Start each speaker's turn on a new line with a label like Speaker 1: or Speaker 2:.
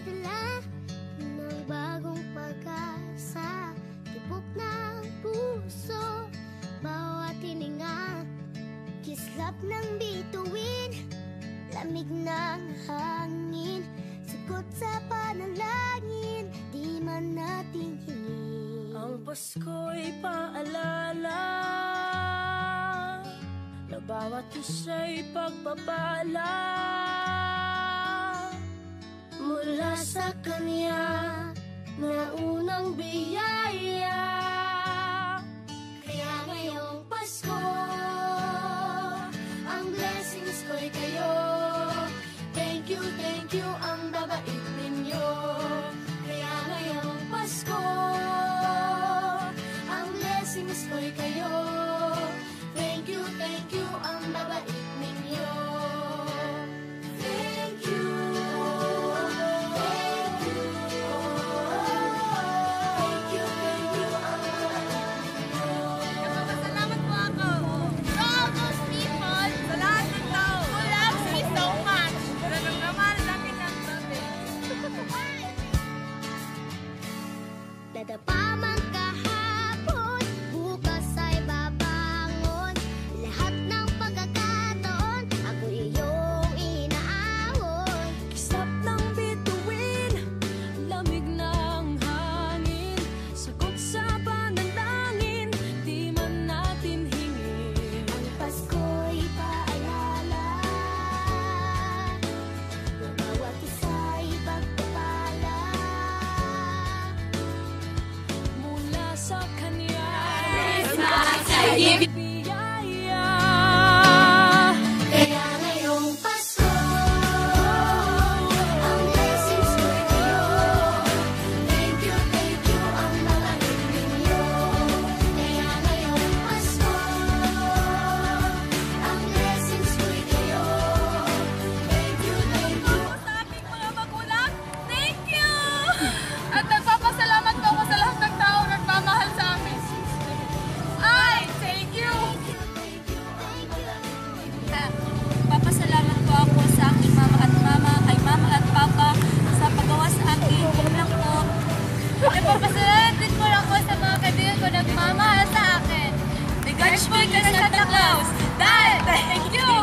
Speaker 1: dala ng bagong pag-asa, tibok ng puso, bawat hininga, kislap ng bituin, lamig ng hangin, sagot sa panalangin, di man natin hingin.
Speaker 2: Ang Pasko'y paalala na bawat isa'y pagpapala mula sa Kanya na unang biyaya.
Speaker 1: Kaya ngayong Pasko, ang blessings ko'y kayo. Thank you ang babait ninyo. Kaya ngayong Pasko, ang blessings ko'y kayo. Thank you ang babait ninyo. Thank you ang babait ninyo.
Speaker 3: Nagpapasalamat po ako to all those people, sa lahat ng tao who loves me so much. Ganun naman, laki ng sabi.
Speaker 1: Dadapa man kahapon, bukas ay babangon. Lahat ng pagkakataon, ako iyong inaahon.
Speaker 2: Kislap ng bituin, lamig ng hangin, sagot sa panalangin, di man natin hingin.
Speaker 1: Ang Pasko'y paalala na bawat isa'y pagpapala
Speaker 2: Mula sa Kanya
Speaker 3: give you
Speaker 2: biyaya.
Speaker 1: Kaya ngayong Pasko, ang blessings ko'y kayo. Thank you ang babait ninyo. Kaya ngayong Pasko, ang blessings ko'y kayo. Thank you
Speaker 3: sa aking mga magulang. Thank you! At nagpapasalamat po ako sa lahat ng tao nagmamahal sa amin. Ay, thank you!
Speaker 2: Papasalamat po ako sa aking mama, kay mama at papa sa paggawa sa akin. Yun lang po.
Speaker 3: Nagpapasalamat din po ako sa mga kaibigan ko nagmamahal sa akin.
Speaker 2: May God speak as Santa Claus.
Speaker 3: Dahil, thank you!